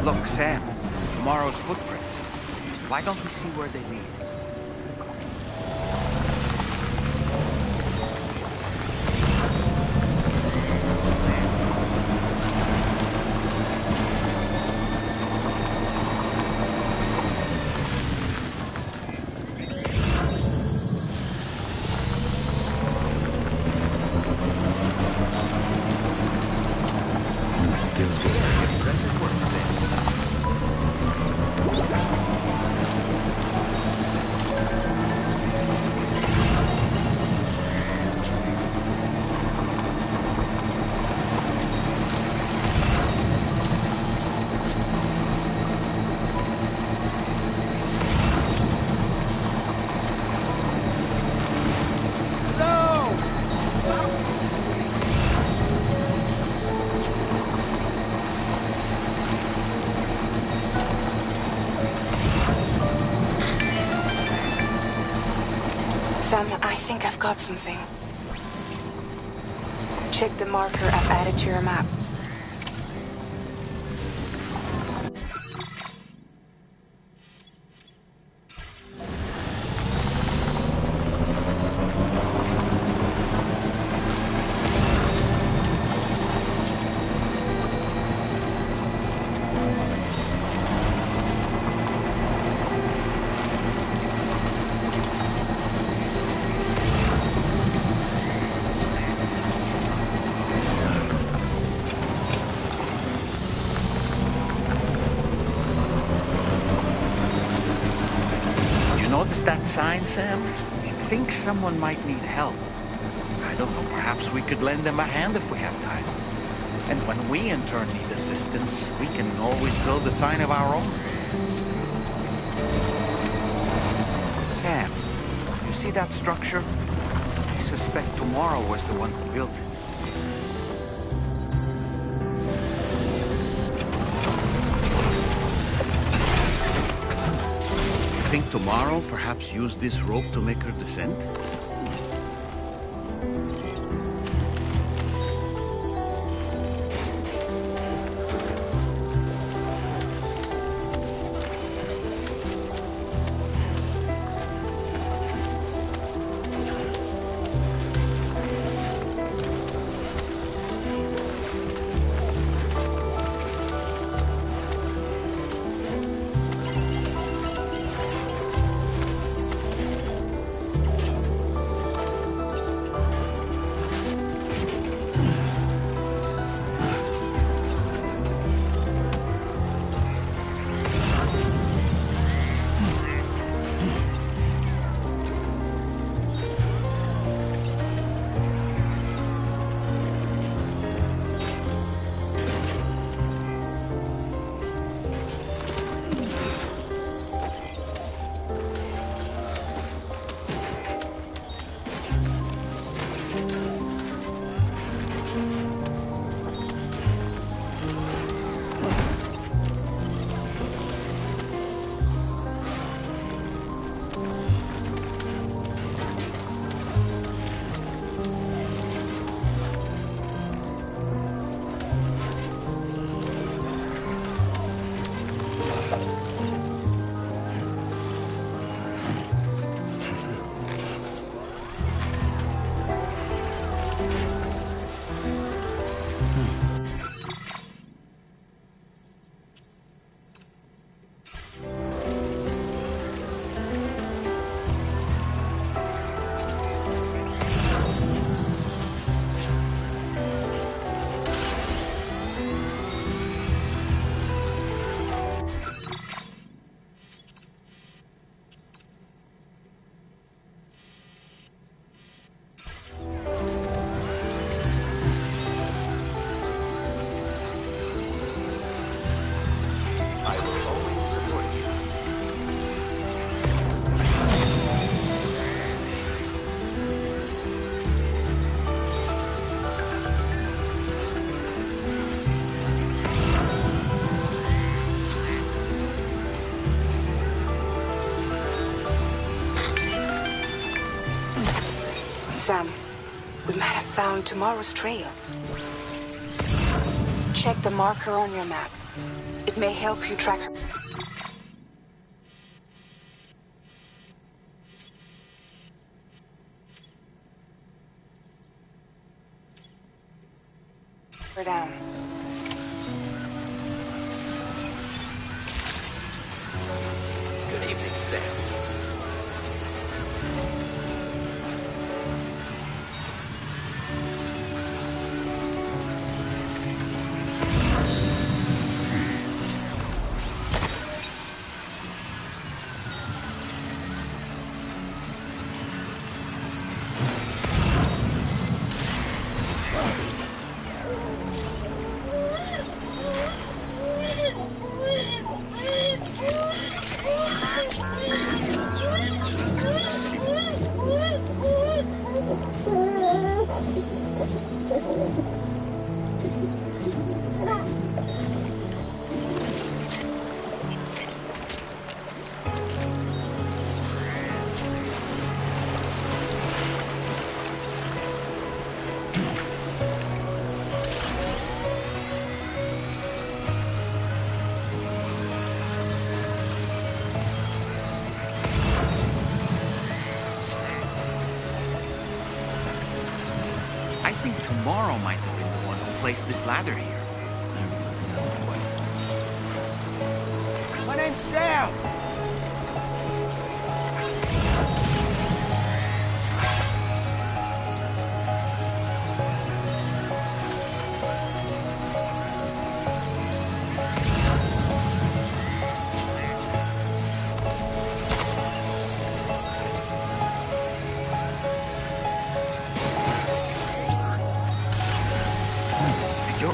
Look, Sam, tomorrow's footprints. Why don't we see where they lead? Feels good. Impressive work today. Sam, I think I've got something. Check the marker I've added to your map. Notice that sign, Sam? I think someone might need help. I don't know, perhaps we could lend them a hand if we have time. And when we in turn need assistance, we can always build a sign of our own. Sam, you see that structure? I suspect Tomorrow was the one who built it. Think Tomorrow perhaps used this rope to make her descent? Sam, we might have found Tomorrow's trail. Check the marker on your map. It may help you track her. Down. Good evening, Sam. Tomorrow might have been the one who placed this ladder here. My name's Sam!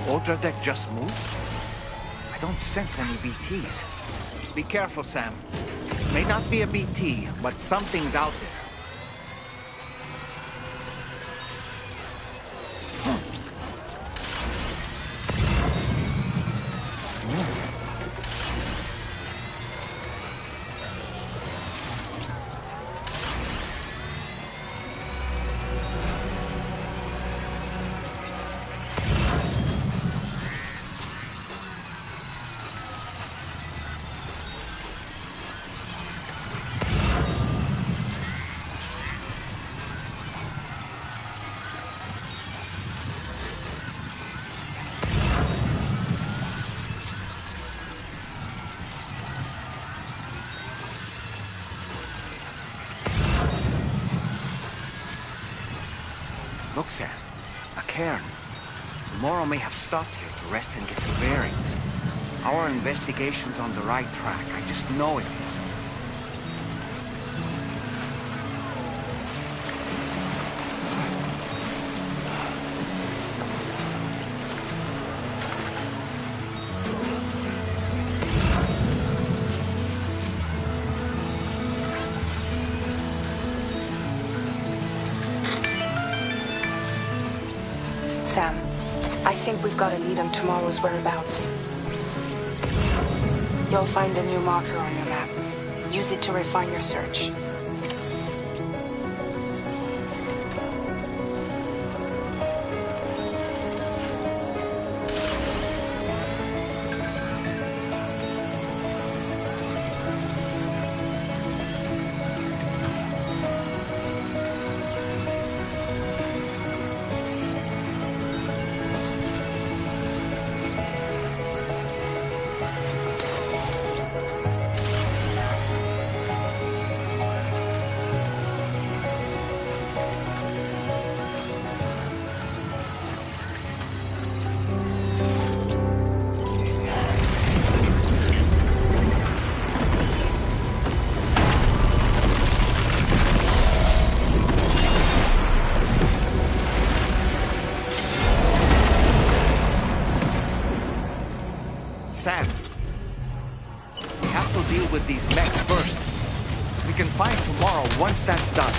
Ultra deck just moved? I don't sense any BTs. Be careful, Sam. May not be a BT, but something's out there. Look, Sam. A cairn. Moro may have stopped here to rest and get the bearings. Our investigation's on the right track. I just know it is. Sam, I think we've got a lead on tomorrow's whereabouts. You'll find a new marker on your map. Use it to refine your search. Sam, we have to deal with these mechs first. We can find tomorrow once that's done.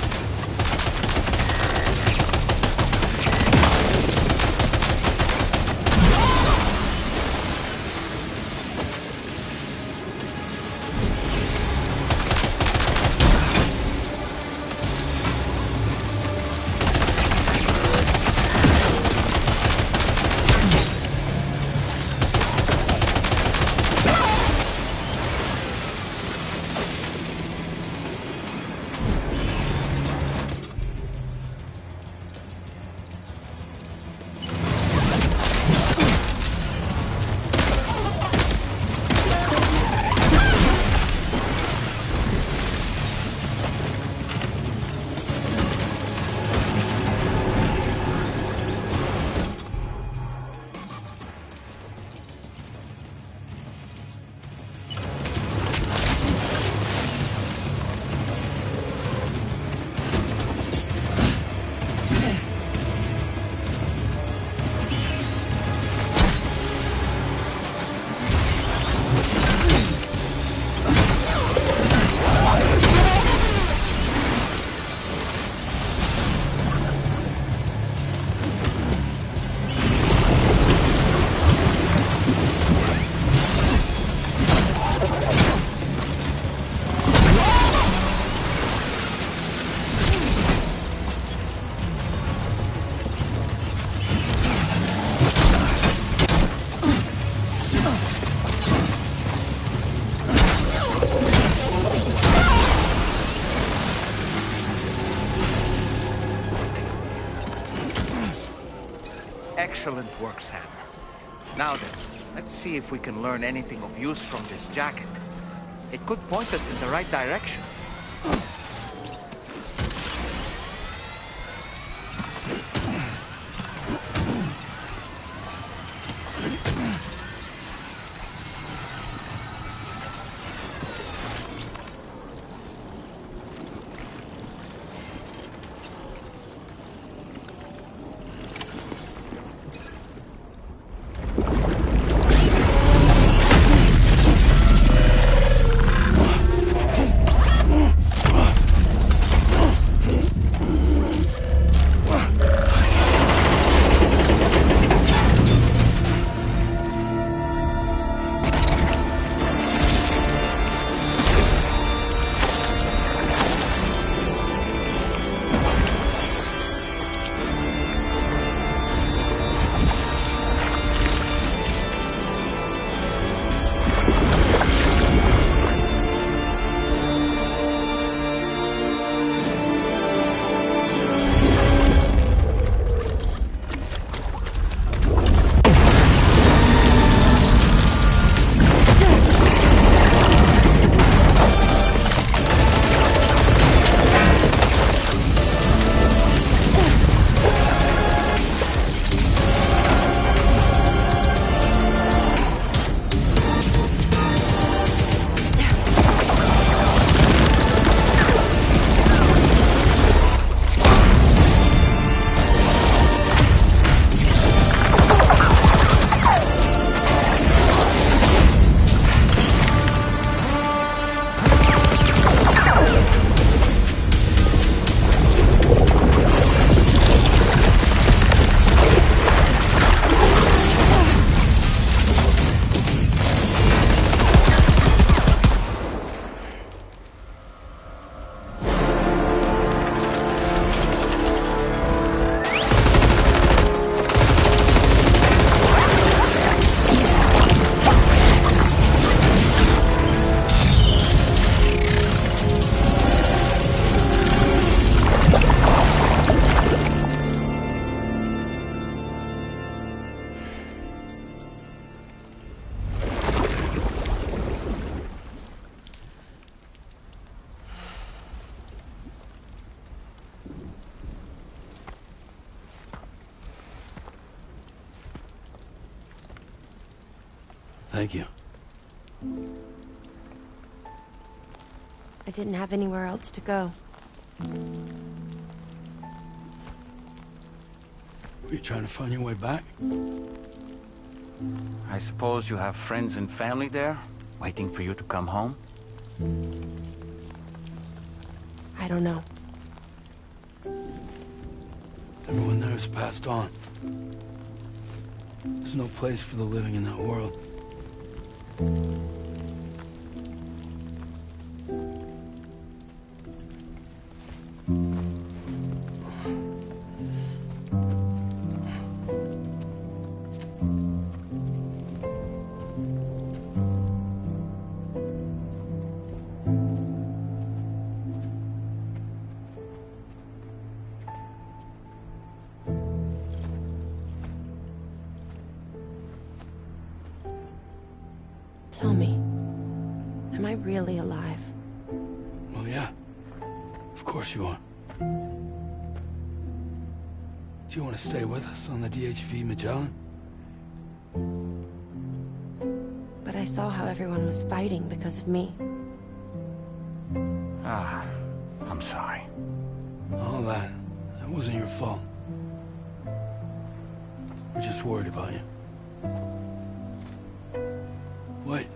Excellent work, Sam. Now then, let's see if we can learn anything of use from this jacket. It could point us in the right direction. Thank you. I didn't have anywhere else to go. Were you trying to find your way back? I suppose you have friends and family there, waiting for you to come home? I don't know. Everyone there has passed on. There's no place for the living in that world. Tell me, am I really alive? Well, yeah. Of course you are. Do you want to stay with us on the DHV Magellan? But I saw how everyone was fighting because of me. Ah, I'm sorry. All that wasn't your fault. We're just worried about you. Wait.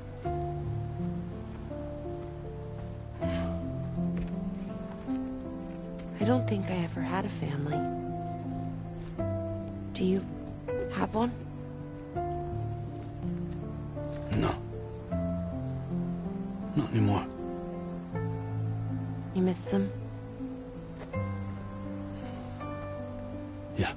I don't think I ever had a family. Do you have one? No. Not anymore. You miss them? Yeah.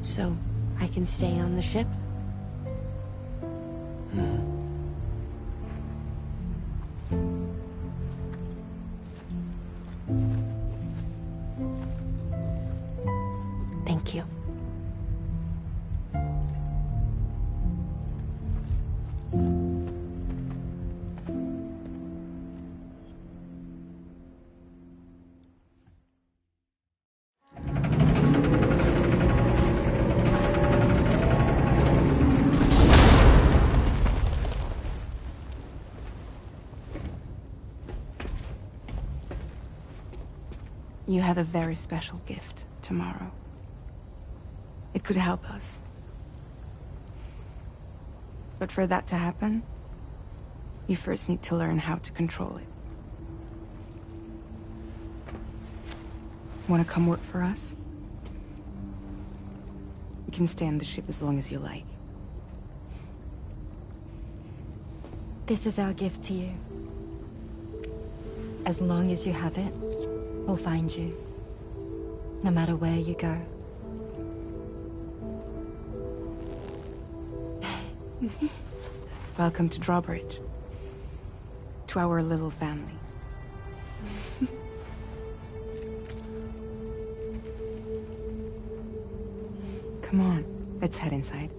So, I can stay on the ship? You have a very special gift tomorrow. It could help us. But for that to happen, you first need to learn how to control it. Want to come work for us? You can stay on the ship as long as you like. This is our gift to you. As long as you have it, we'll find you. No matter where you go. Welcome to Drawbridge. To our little family. Come on, let's head inside.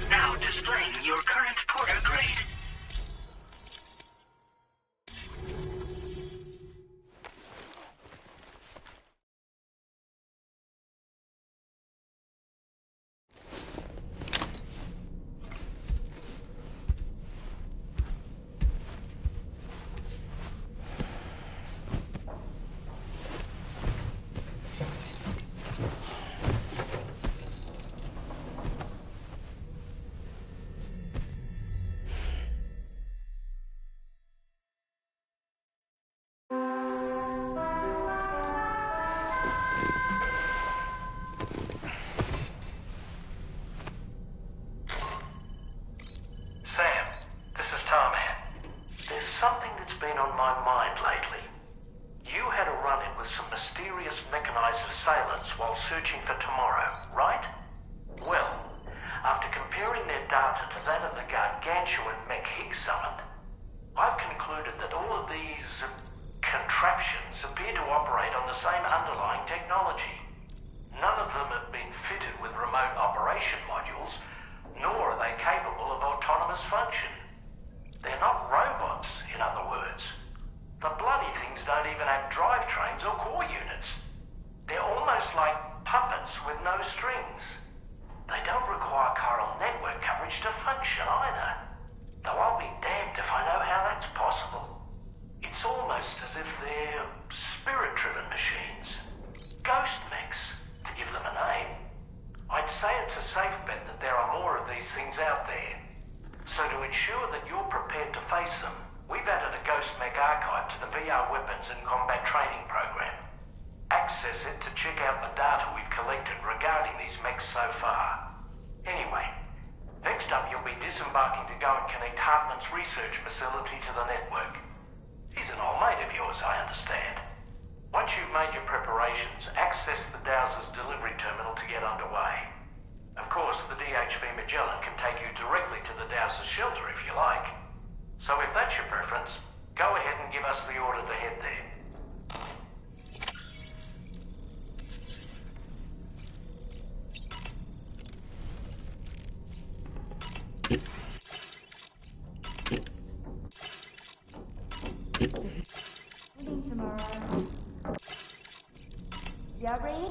Now displaying your current porter grade. Sam, this is Tom here. There's something that's been on my mind lately. You had a run-in with some mysterious mechanized assailants while searching for tomorrow, right? Well, after comparing their data to that of the gargantuan mech Higgs summoned, I've concluded that all of these contraptions appear to operate on the same underlying technology. None of them have been fitted with remote operation modules, nor are they capable of autonomous function. They're not robots, in other words. The bloody things don't even have drivetrains or core units. They're almost like puppets with no strings. They don't require chiral network coverage to function either. Though I'll be damned if I know how that's possible. It's almost as if they're spirit-driven machines. Ghost mechs, to give them a name. I'd say it's a safe bet that there are more of these things out there. So to ensure that you're prepared to face them, we've added a Ghost Mech archive to the VR weapons and combat training program. Access it to check out the data we've collected regarding these mechs so far. Anyway, next up you'll be disembarking to go and connect Hartman's research facility to the network. He's an old mate of yours, I understand. Once you've made your preparations, access the Dowser's delivery terminal to get underway. Of course, the DHV Magellan can take you directly to the Dowser's shelter if you like. So if that's your preference, go ahead and give us the order to head there. Tomorrow. Yeah, ready?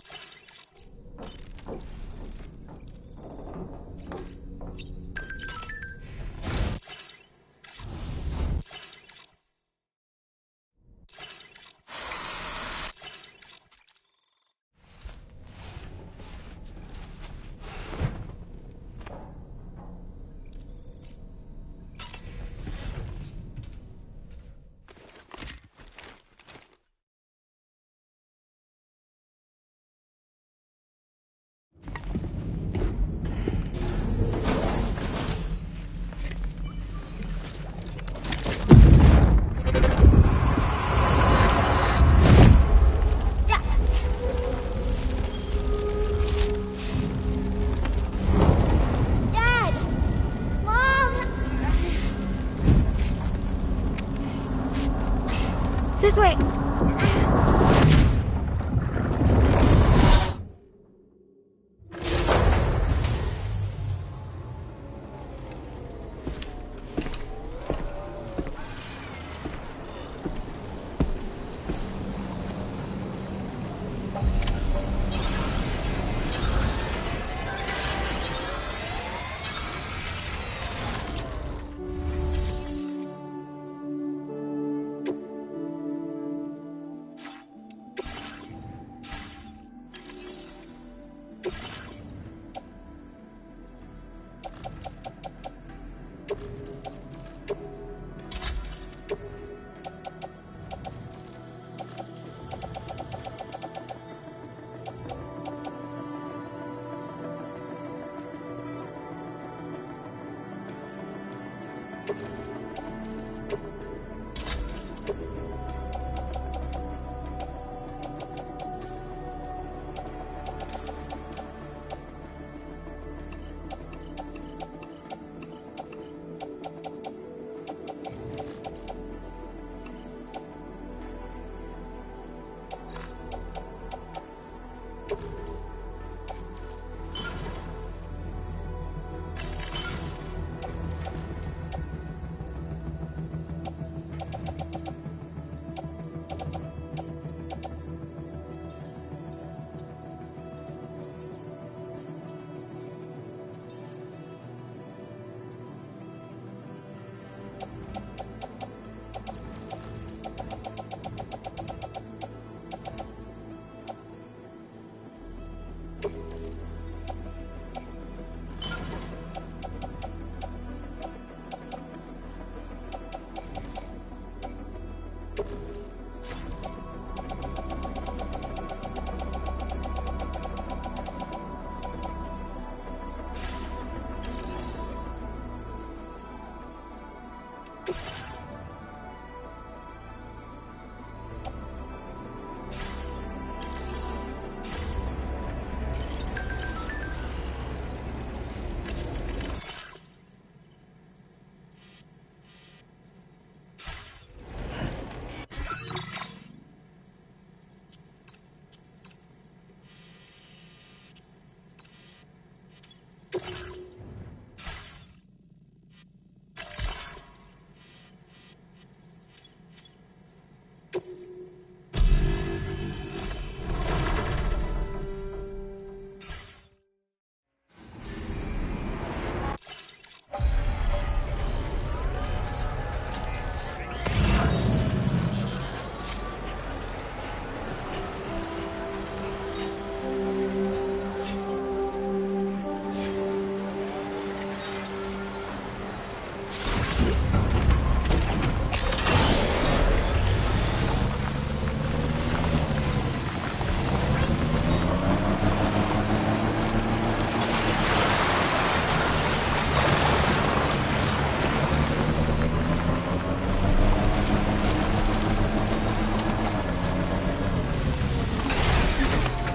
This way.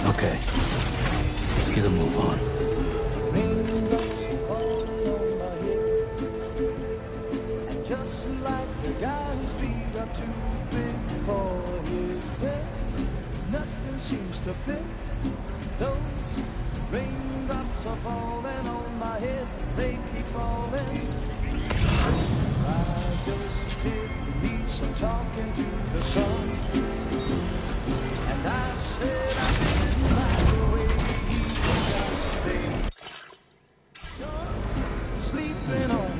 Okay. Let's get a move on. And just like the guy whose feet are too big for his bed, nothing seems to fit. Those raindrops are falling on my head, they keep falling. I just did need some talking to the sun, and I said I didn't like the way he got there. Sleeping on.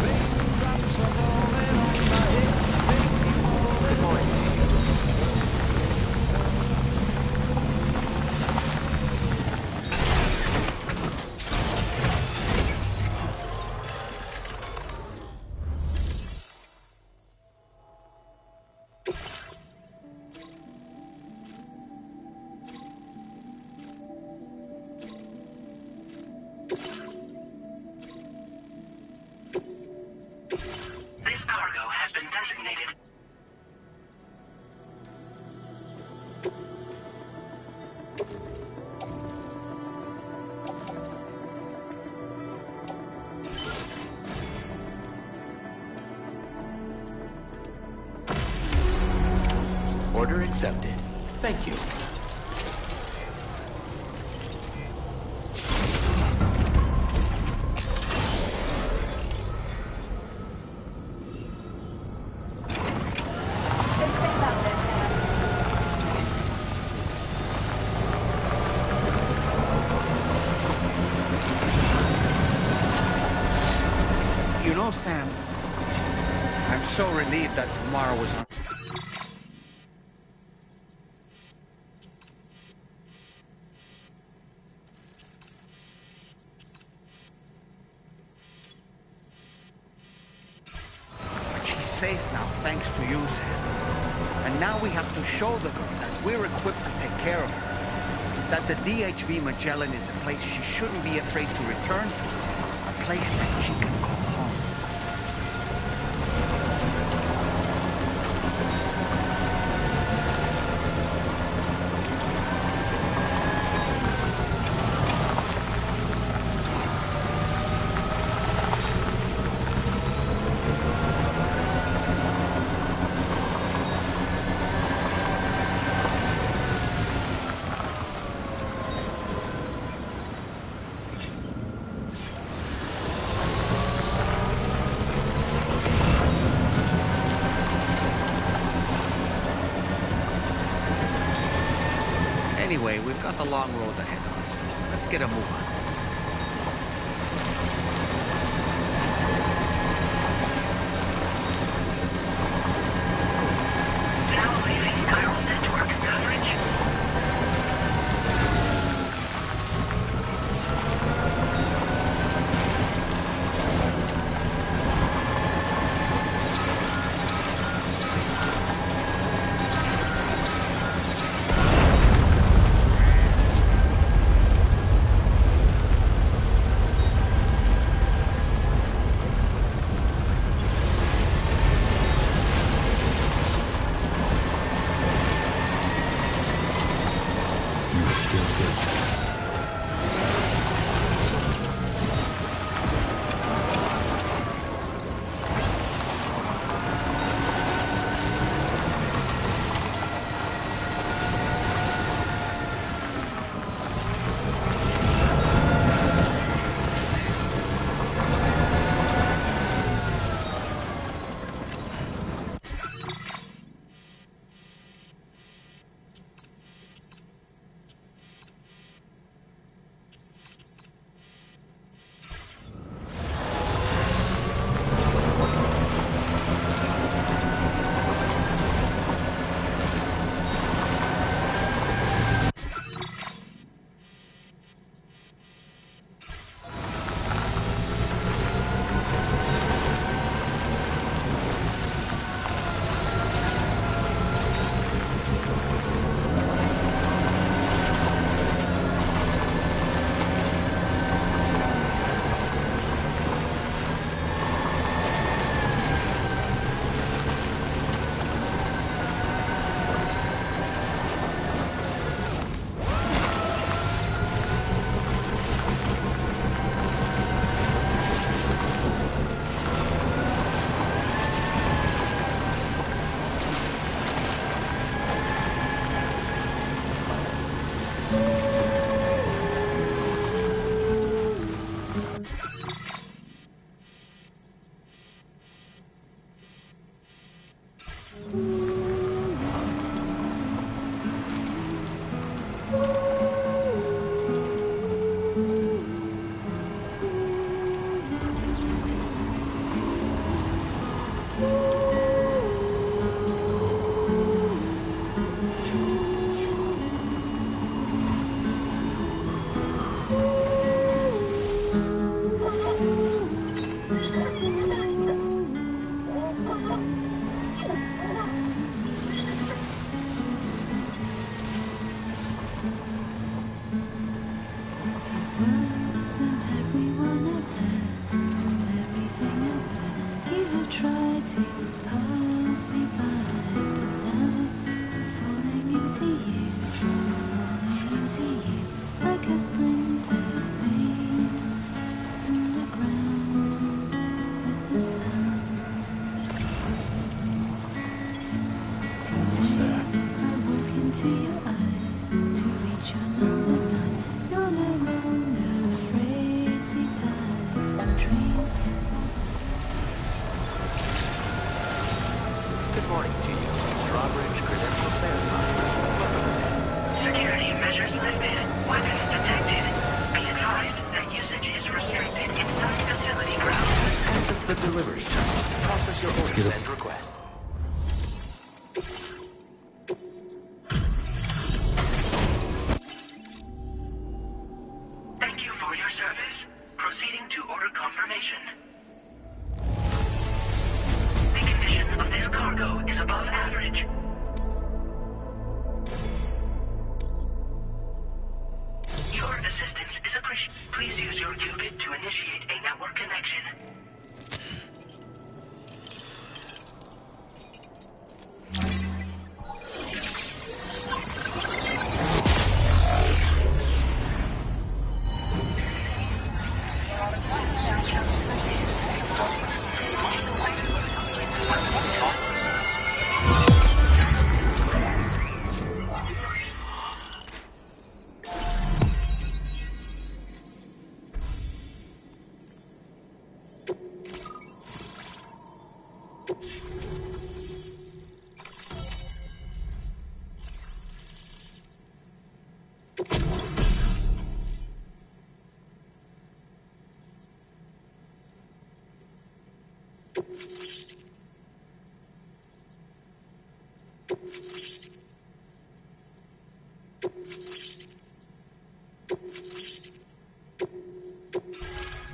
Raindrops are falling on my head, they keep falling. Good morning to you. This cargo has been designated. Order accepted. Thank you. You know, Sam, I'm so relieved that tomorrow was not. But she's safe now, thanks to you, Sam. And now we have to show the girl that we're equipped to take care of her. That the DHV Magellan is a place she shouldn't be afraid to return to. A place that she can call home. Anyway, we've got the long road ahead of us. Let's get a move on. Now leaving neural network coverage. Security measures lifted. Weapons detected. Be advised that usage is restricted inside facility grounds. Access the delivery terminal. Process your orders and requests. Thank you for your service. Proceeding to order confirmation. The condition of this cargo is above average. assistance is appreciated. Please use your qubit to initiate a network connection.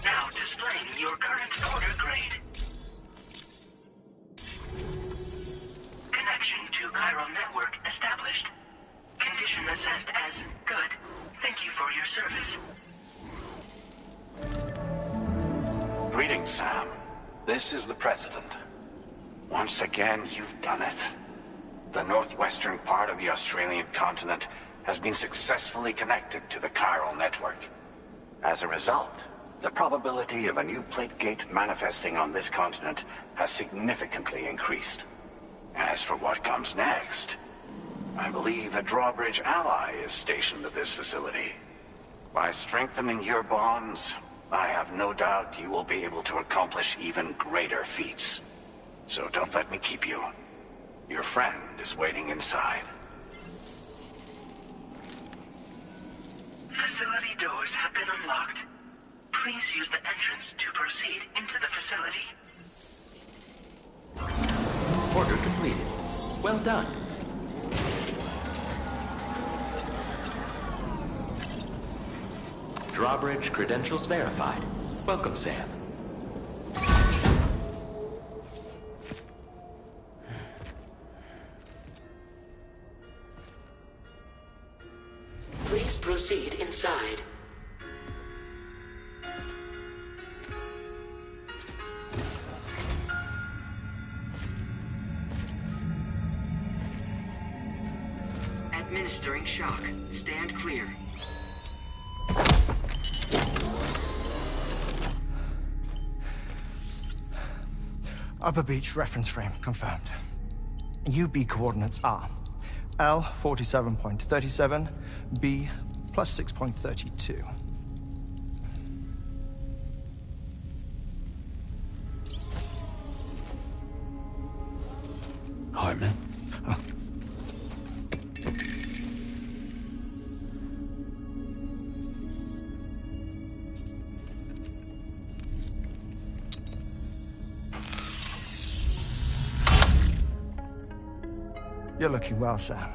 Now displaying your current order grade. Connection to chiral network established. Condition assessed as good. Thank you for your service. Greetings, Sam. This is the President. Once again, you've done it. The northwestern part of the Australian continent has been successfully connected to the chiral network. As a result, the probability of a new plate gate manifesting on this continent has significantly increased. As for what comes next, I believe a drawbridge ally is stationed at this facility. By strengthening your bonds, I have no doubt you will be able to accomplish even greater feats. So don't let me keep you. Your friend is waiting inside. Facility doors have been unlocked. Please use the entrance to proceed into the facility. Order completed. Well done. Drawbridge credentials verified. Welcome, Sam. Please proceed inside. Administering shock. Stand clear. Upper beach reference frame confirmed. UB coordinates are L 47.37, B plus 6.32. Hartman? Oh. You're looking well, Sam.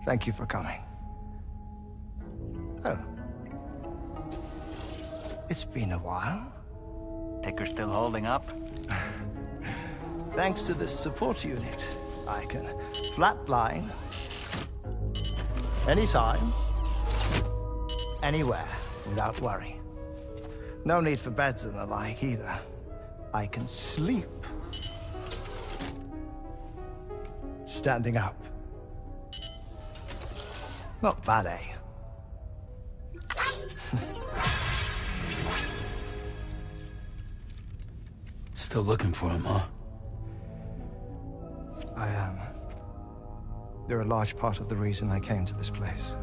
Thank you for coming. Oh. It's been a while. Ticker still holding up? Thanks to this support unit, I can flatline anytime, anywhere, without worry. No need for beds and the like either. I can sleep standing up. Not bad, eh? Still looking for him, huh? I am. They're a large part of the reason I came to this place.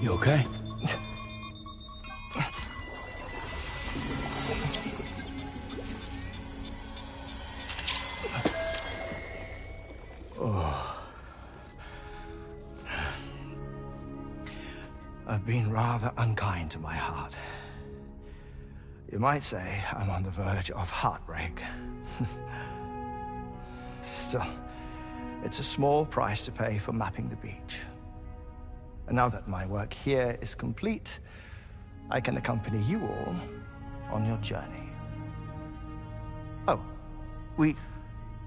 You okay? I've been rather unkind to my heart. You might say I'm on the verge of heartbreak. Still, it's a small price to pay for mapping the beach. And now that my work here is complete, I can accompany you all on your journey. Oh,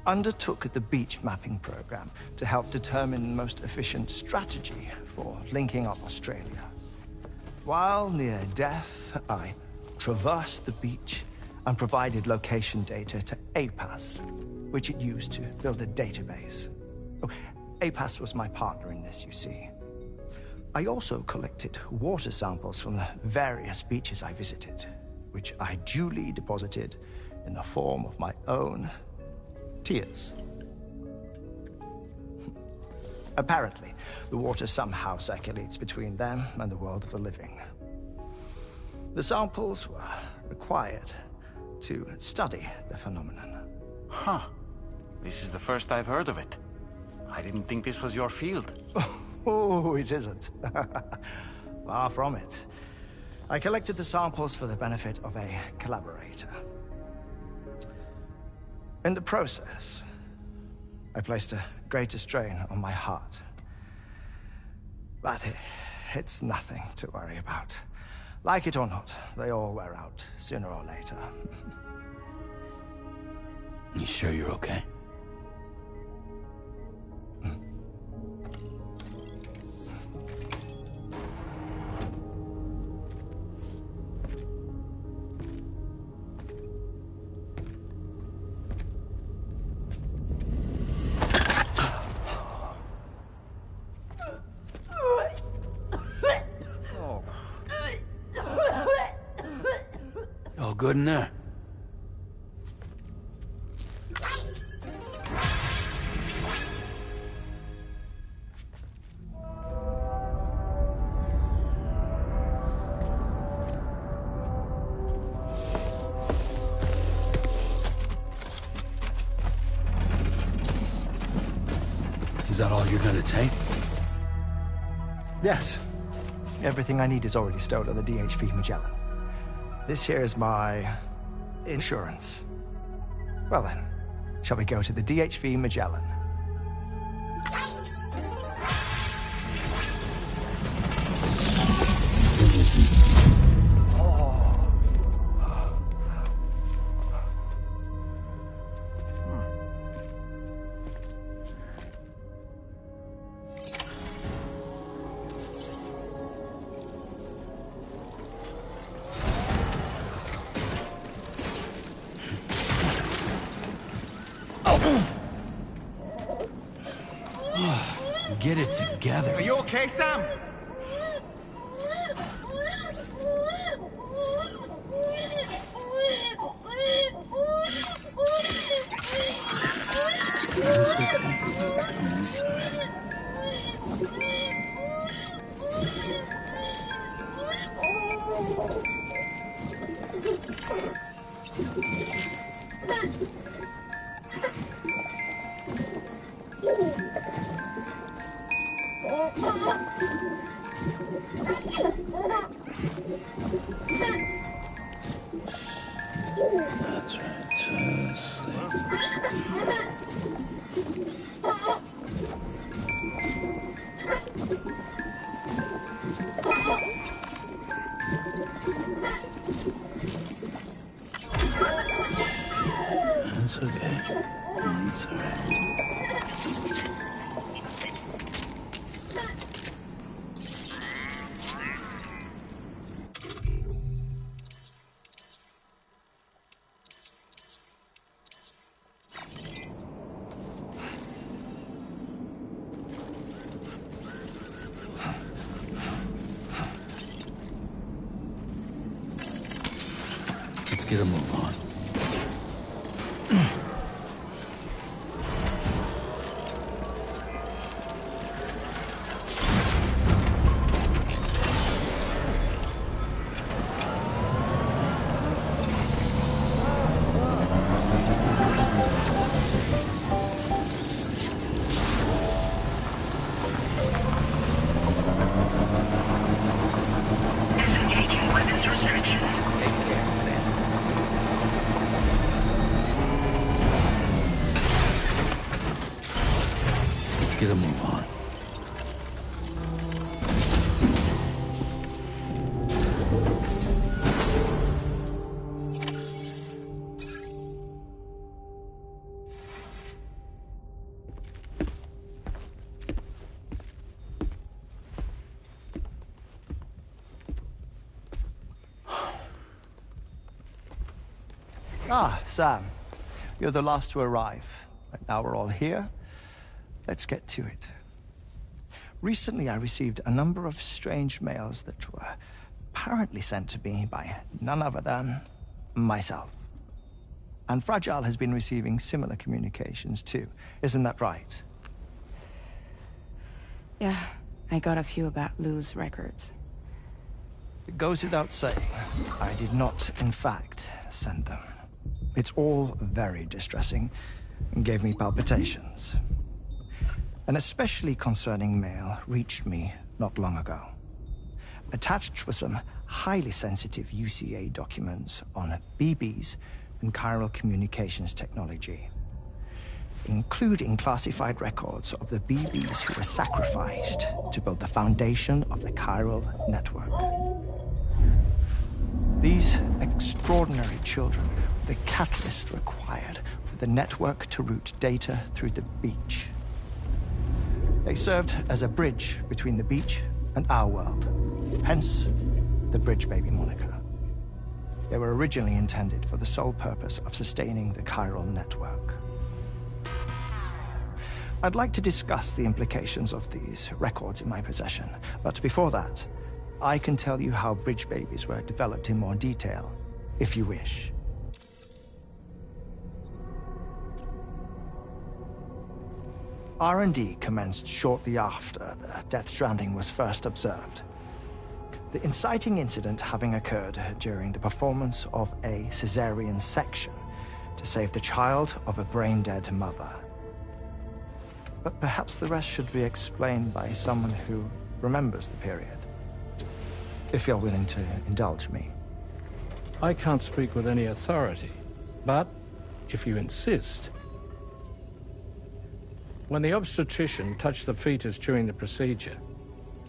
undertook the beach mapping program to help determine the most efficient strategy for linking up Australia. While near death, I traversed the beach and provided location data to APAS, which it used to build a database. Oh, APAS was my partner in this, you see. I also collected water samples from the various beaches I visited, which I duly deposited in the form of my own tears. Apparently, the water somehow circulates between them and the world of the living. The samples were required to study the phenomenon. Huh. This is the first I've heard of it. I didn't think this was your field. Oh, it isn't. Far from it. I collected the samples for the benefit of a collaborator. In the process, I placed a greater strain on my heart. But it's nothing to worry about. Like it or not, they all wear out sooner or later. You sure you're okay? All good in there? Is that all you're gonna take? Yes. Everything I need is already stored on the DHV Magellan. This here is my insurance. Well then, shall we go to the DHV Magellan? Get it together. Are you okay, Sam? That's right. Just sleep. That's okay. That's all right. Let's get a move on. Disengaging weapons restrictions. Let's get a move on. Ah, Sam. You're the last to arrive. But now we're all here. Let's get to it. Recently, I received a number of strange mails that were apparently sent to me by none other than myself. And Fragile has been receiving similar communications too. Isn't that right? Yeah, I got a few about Lou's records. It goes without saying, I did not, in fact, send them. It's all very distressing and gave me palpitations. An especially concerning mail reached me not long ago. Attached were some highly sensitive UCA documents on BBs and chiral communications technology, including classified records of the BBs who were sacrificed to build the foundation of the chiral network. These extraordinary children were the catalyst required for the network to route data through the beach. They served as a bridge between the beach and our world, hence the Bridge Baby moniker. They were originally intended for the sole purpose of sustaining the chiral network. I'd like to discuss the implications of these records in my possession, but before that, I can tell you how Bridge Babies were developed in more detail, if you wish. R&D commenced shortly after the Death Stranding was first observed. The inciting incident having occurred during the performance of a cesarean section to save the child of a brain-dead mother. But perhaps the rest should be explained by someone who remembers the period. If you're willing to indulge me. I can't speak with any authority, but if you insist. When the obstetrician touched the fetus during the procedure,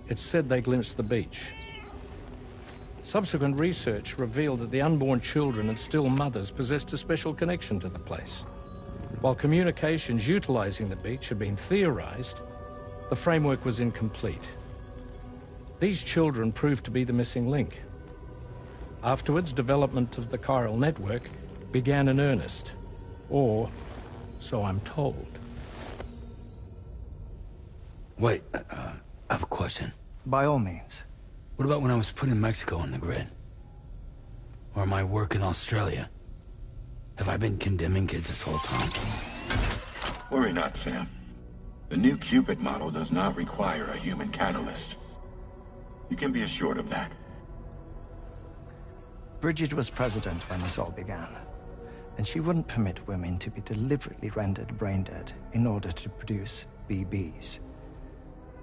it's said they glimpsed the beach. Subsequent research revealed that the unborn children and still mothers possessed a special connection to the place. While communications utilizing the beach had been theorized, the framework was incomplete. These children proved to be the missing link. Afterwards, development of the chiral network began in earnest, or so I'm told. Wait, I have a question. By all means. What about when I was put in Mexico on the grid? Or my work in Australia? Have I been condemning kids this whole time? Worry not, Sam. The new Cupid model does not require a human catalyst. You can be assured of that. Bridget was president when this all began, and she wouldn't permit women to be deliberately rendered brain-dead in order to produce BBs.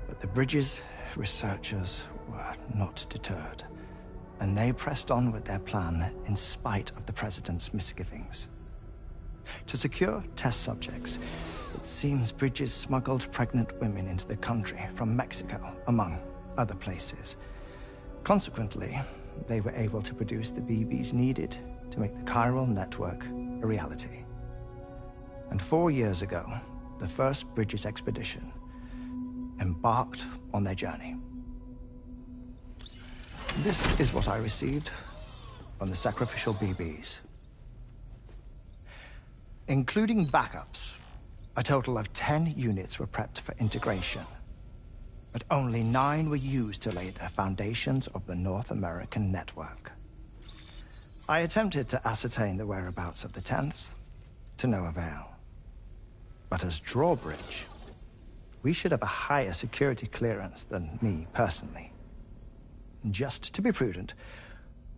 But the Bridges researchers were not deterred, and they pressed on with their plan in spite of the president's misgivings. To secure test subjects, it seems Bridges smuggled pregnant women into the country from Mexico, among other places. Consequently, they were able to produce the BBs needed to make the chiral network a reality. And 4 years ago, the first Bridges expedition embarked on their journey. This is what I received from the sacrificial BBs. Including backups, a total of 10 units were prepped for integration, but only 9 were used to lay the foundations of the North American network. I attempted to ascertain the whereabouts of the 10th, to no avail. But as drawbridge, we should have a higher security clearance than me personally. Just to be prudent,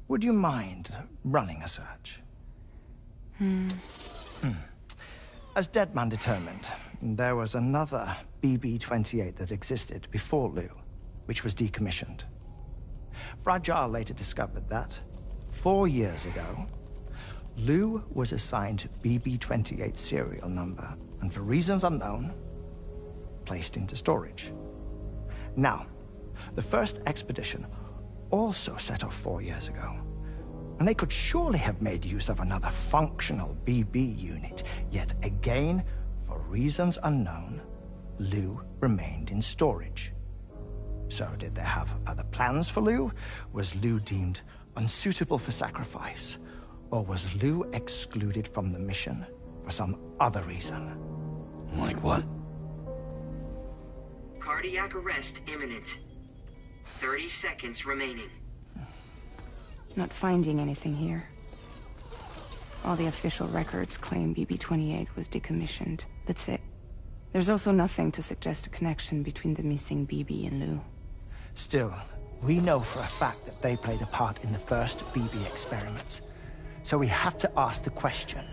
would you mind running a search? As Deadman determined, there was another BB-28 that existed before Lou, which was decommissioned. Fragile later discovered that, 4 years ago, Lou was assigned BB-28 serial number, and for reasons unknown, placed into storage. Now, the first expedition also set off 4 years ago, and they could surely have made use of another functional BB unit, yet again, for reasons unknown, Lou remained in storage. So did they have other plans for Lou? Was Lou deemed unsuitable for sacrifice? Or was Lou excluded from the mission for some other reason? Like what? Cardiac arrest imminent. 30 seconds remaining. Not finding anything here. All the official records claim BB-28 was decommissioned. That's it. There's also nothing to suggest a connection between the missing BB and Lou. Still, we know for a fact that they played a part in the first BB experiments. So we have to ask the question,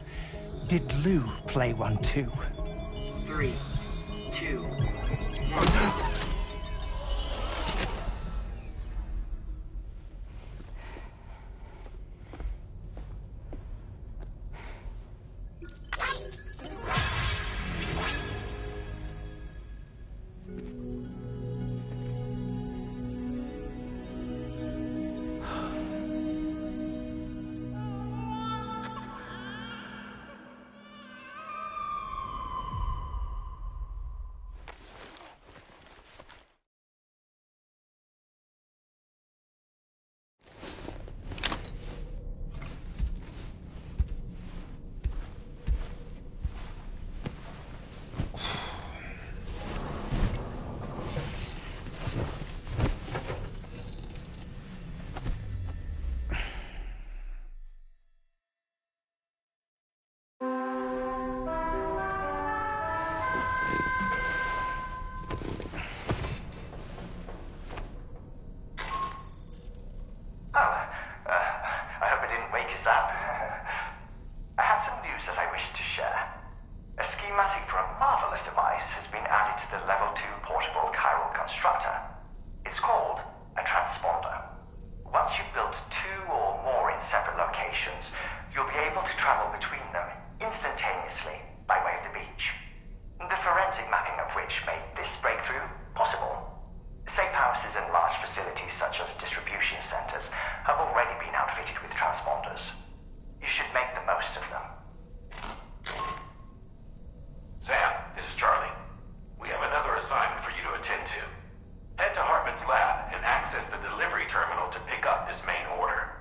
did Lou play one too? 3, 2, 1. You'll be able to travel between them instantaneously by way of the beach. The forensic mapping of which made this breakthrough possible. Safe houses and large facilities such as distribution centers have already been outfitted with transponders. You should make the most of them. Sam, this is Charlie. We have another assignment for you to attend to. Head to Hartman's lab and access the delivery terminal to pick up this main order.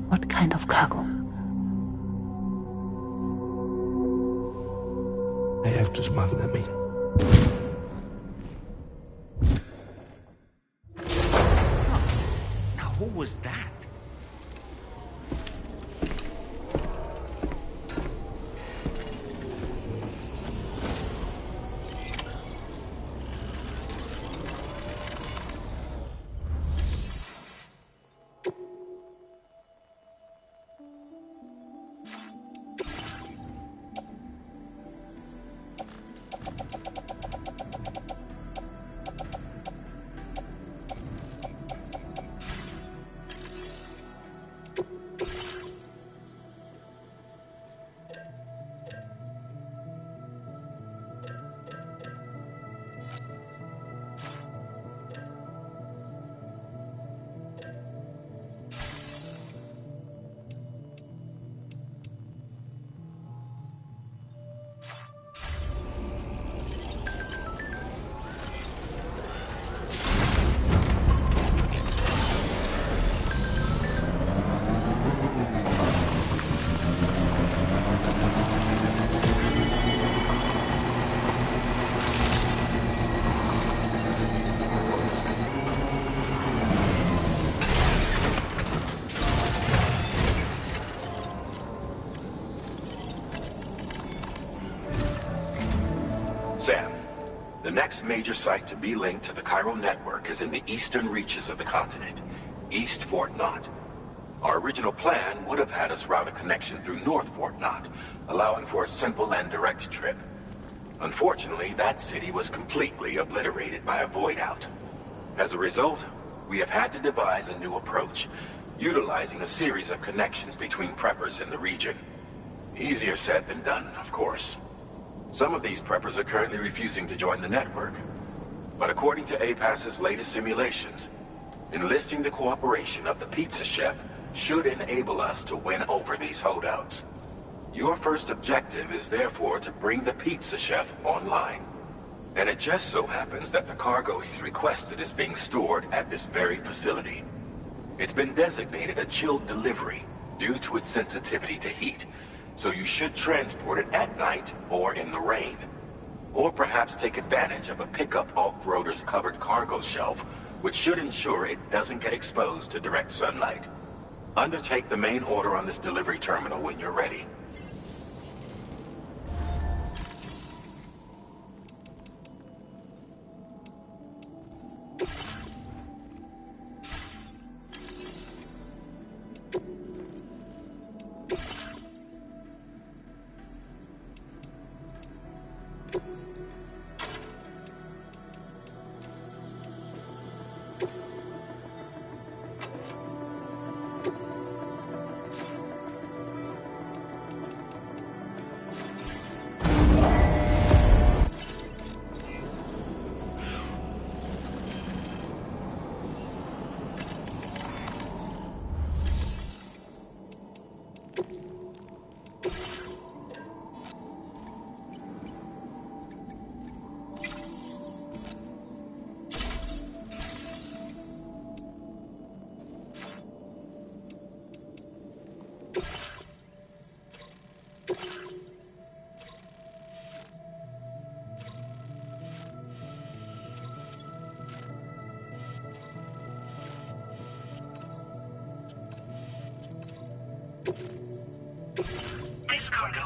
What kind of cargo? I have to smuggle them in. Now, who was that? Sam, the next major site to be linked to the Cairo network is in the eastern reaches of the continent, East Fort Knott. Our original plan would have had us route a connection through North Fort Knott, allowing for a simple and direct trip. Unfortunately, that city was completely obliterated by a void out. As a result, we have had to devise a new approach, utilizing a series of connections between preppers in the region. Easier said than done, of course. Some of these preppers are currently refusing to join the network. But according to APAS's latest simulations, enlisting the cooperation of the pizza chef should enable us to win over these holdouts. Your first objective is therefore to bring the pizza chef online. And it just so happens that the cargo he's requested is being stored at this very facility. It's been designated a chilled delivery due to its sensitivity to heat, so you should transport it at night or in the rain. Or perhaps take advantage of a pickup off-roader's covered cargo shelf, which should ensure it doesn't get exposed to direct sunlight. Undertake the main order on this delivery terminal when you're ready. This cargo.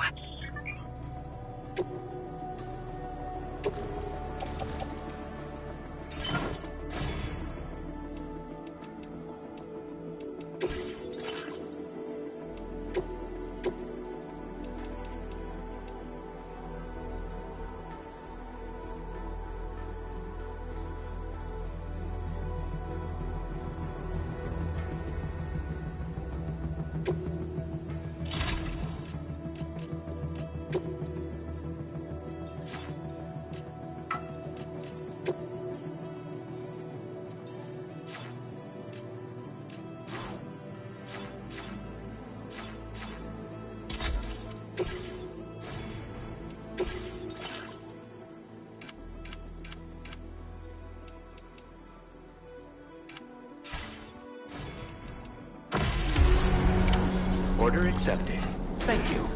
Order accepted. Thank you.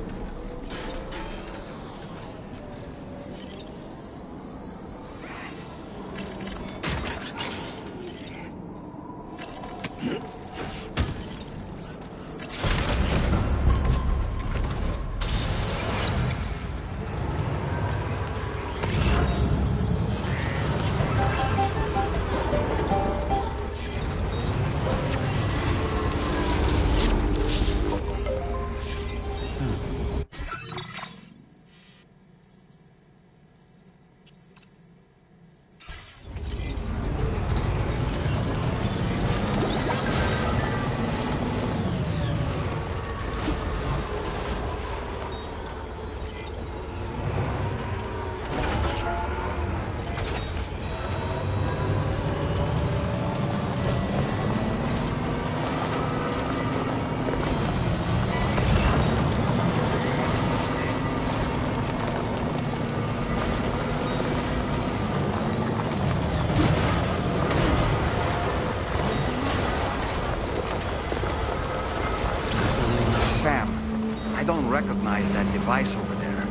Recognize that device over there.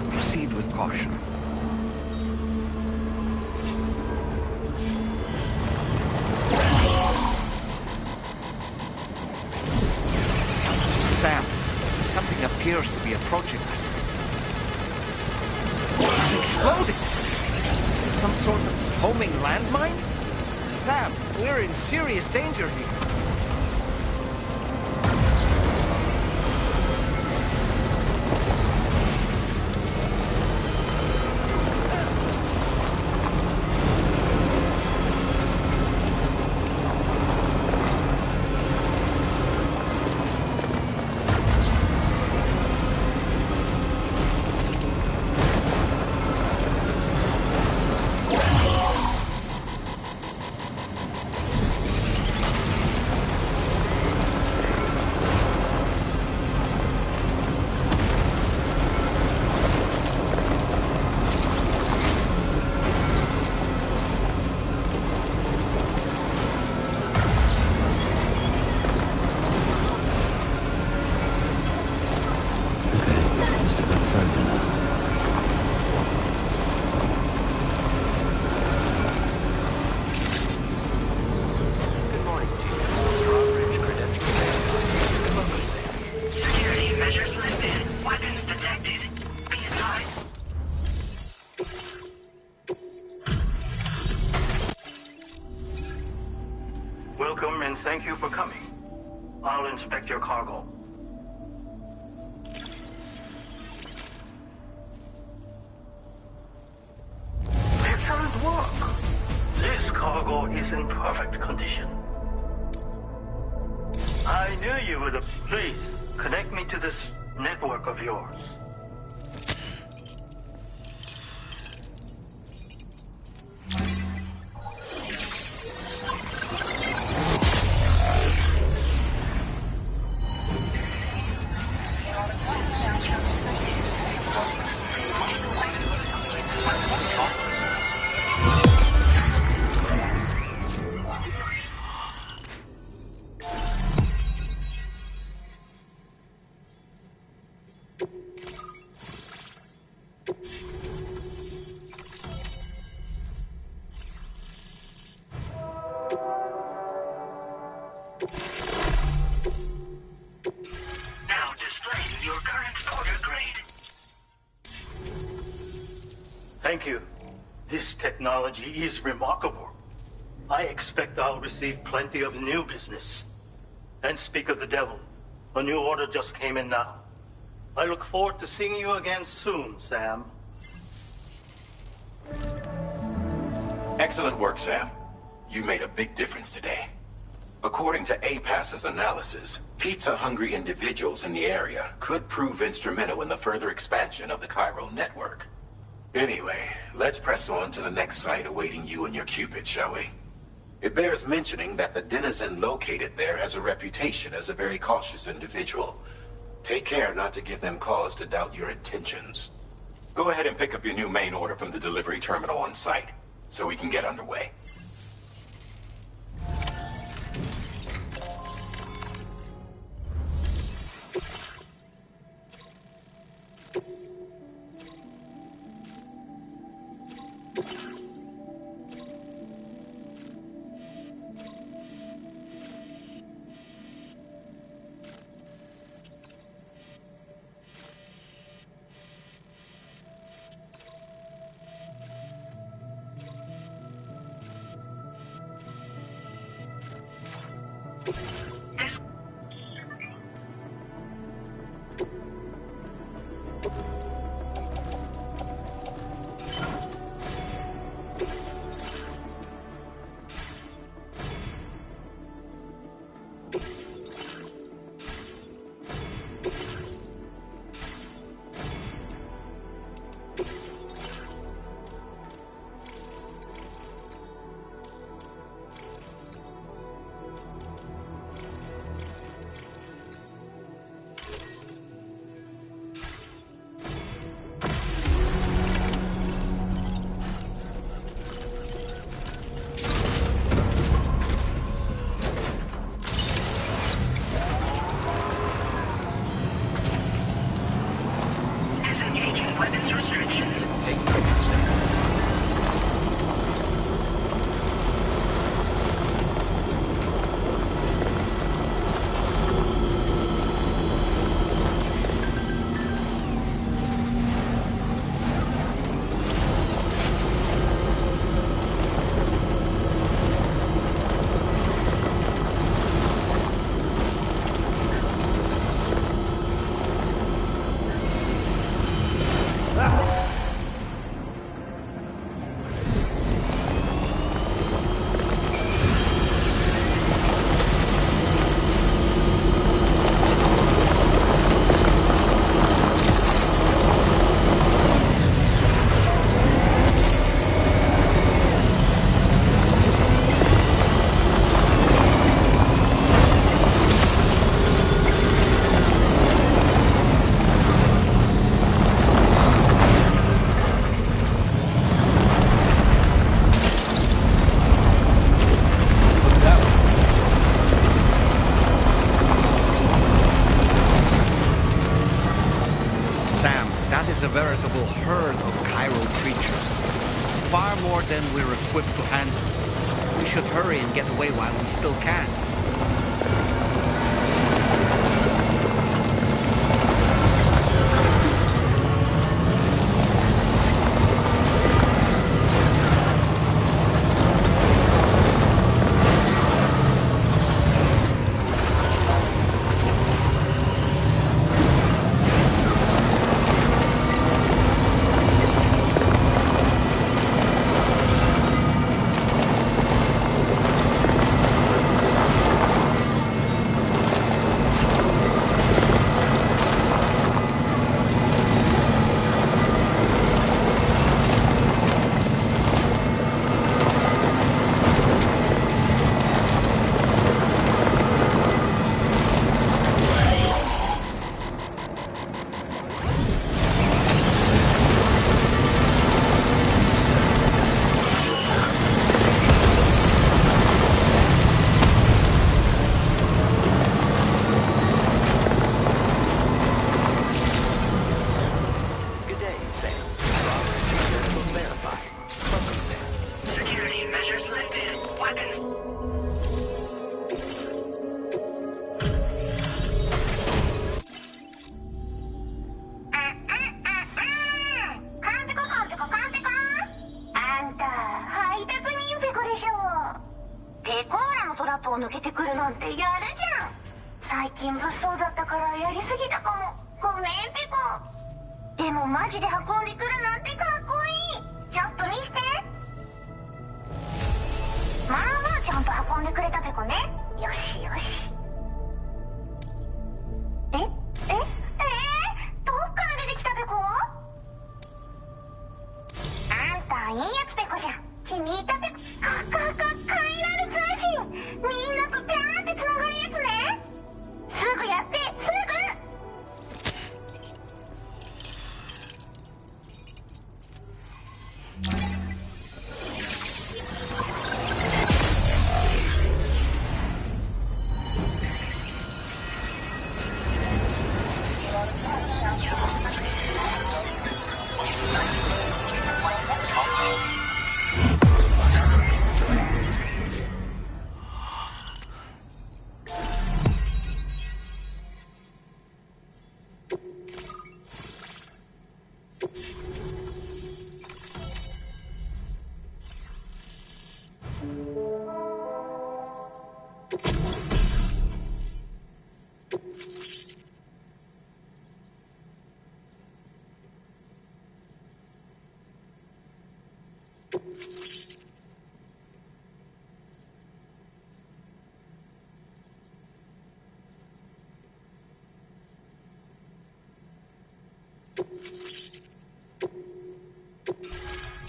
Proceed with caution. Sam, something appears to be approaching us. It exploded! Some sort of homing landmine? Sam, we're in serious danger here. Welcome and thank you for coming. I'll inspect your cargo. Excellent work. This cargo is in perfect condition. I knew you would. Please, connect me to this network of yours. Now displaying your current order grade. Thank you. This technology is remarkable. I expect I'll receive plenty of new business. And speak of the devil, a new order just came in now. I look forward to seeing you again soon, Sam. Excellent work, Sam. You made a big difference today. According to APAS's analysis, pizza-hungry individuals in the area could prove instrumental in the further expansion of the Chiral network. Anyway, let's press on to the next site awaiting you and your Cupid, shall we? It bears mentioning that the denizen located there has a reputation as a very cautious individual. Take care not to give them cause to doubt your intentions. Go ahead and pick up your new main order from the delivery terminal on site, so we can get underway. Disengaging weapons restrictions. Sam, that is a veritable herd of chiral creatures. Far more than we're equipped to handle. We should hurry and get away while we still can.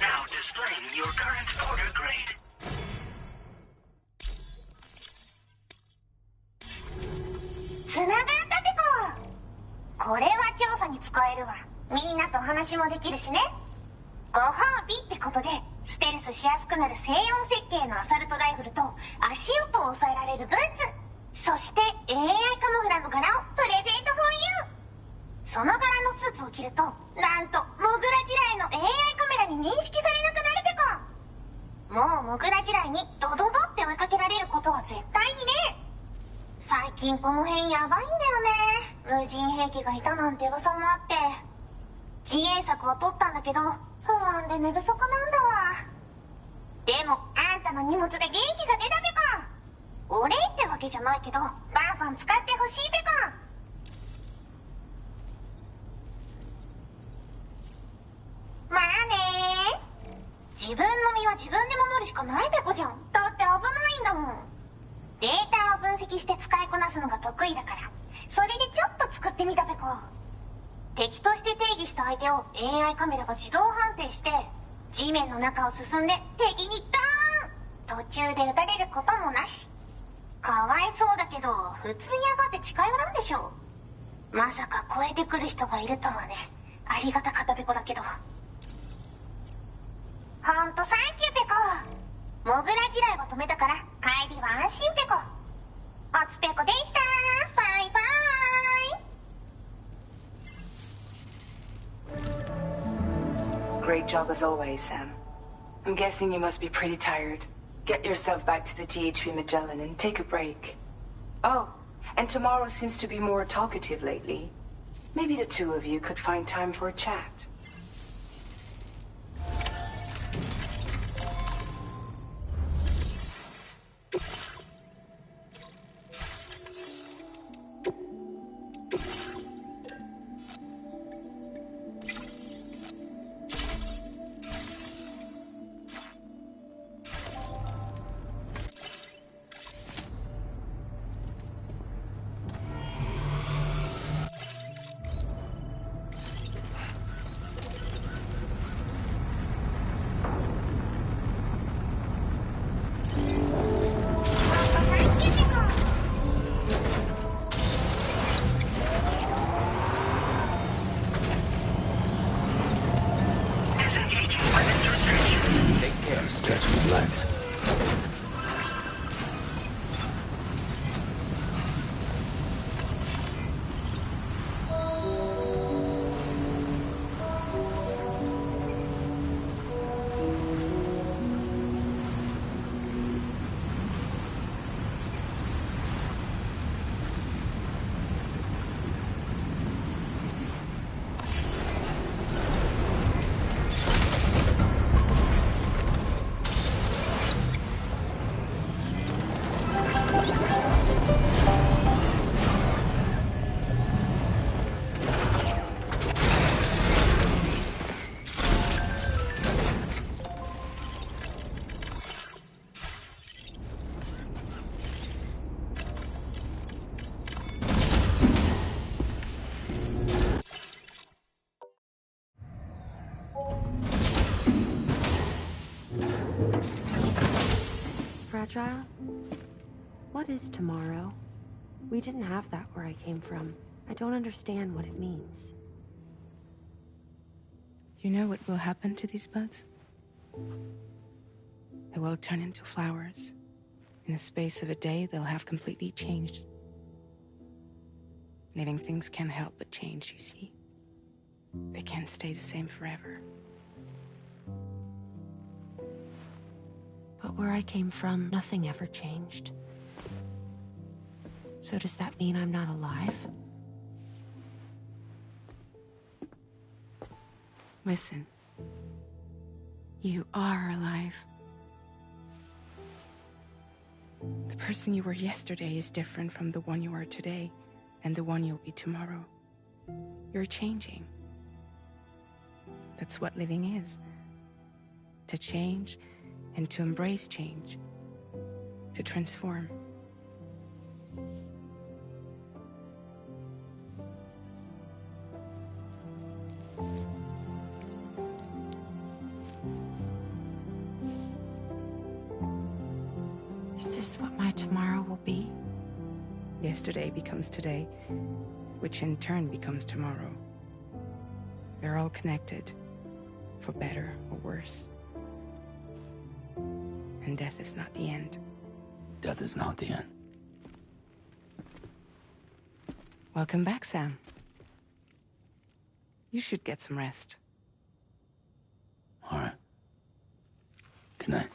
Now displaying your current order grade. つながったペコ。これは調査に使えるわ。みんなと話もできるしね。ご褒美ってことでステルスしやすくなる静音設計のアサルトライフルと足音を抑えられるブーツ、そして AI カモフラの柄をプレゼントフォーユー。その柄のスーツを着るとなんとモグラ地雷の AI カメラに認識されなくなるペコ。もうモグラ地雷にドドドって追いかけられることは絶対にね。最近この辺ヤバいんだよね。無人兵器がいたなんて噂もあって、自衛策は取ったんだけど不安で寝不足なんだわ。でもあんたの荷物で元気が出たペコ。お礼ってわけじゃないけどバンバン使ってほしいペコ。まあねー。自分の身は自分で守るしかないペコじゃん。だって危ないんだもん。データを分析して使いこなすのが得意だから、それでちょっと作ってみたペコ。敵として定義した相手を AI カメラが自動判定して地面の中を進んで敵にドーン。途中で撃たれることもなし。かわいそうだけど普通に上がって近寄らんでしょ。まさか超えてくる人がいるとはね。ありがたかったペコだけど。ほんとサンキューペコ。モグラ地雷は止めたから帰りは安心ペコ。おつペコでした。バイバーイ。 Now displaying your current order grade. つながったペコ。これは調査に使えるわ。みんなと話もできるしね。ご褒美ってことでステルスしやすくなる静音設計のアサルトライフルと足音を抑えられるブーツ、そして AI カモフラの柄をプレゼントフォーユー。その柄のスーツを着るとなんとモグラ地雷の AI カメラに認識されなくなるペコ。great job as always, Sam. I'm guessing you must be pretty tired. Get yourself back to the THV Magellan and take a break. Oh, and tomorrow seems to be more talkative lately. Maybe the two of you could find time for a chat. Fragile? What is tomorrow? We didn't have that where I came from. I don't understand what it means. You know what will happen to these buds? They will turn into flowers. In the space of a day, they'll have completely changed. Living things can't help but change, you see. They can't stay the same forever. But where I came from, nothing ever changed. So does that mean I'm not alive? Listen. You are alive. The person you were yesterday is different from the one you are today, and the one you'll be tomorrow. You're changing. That's what living is. To change, and to embrace change. To transform. Is this what my tomorrow will be? Yesterday becomes today, which in turn becomes tomorrow. They're all connected, for better or worse. And death is not the end. Death is not the end. Welcome back, Sam. You should get some rest. All right. Good night.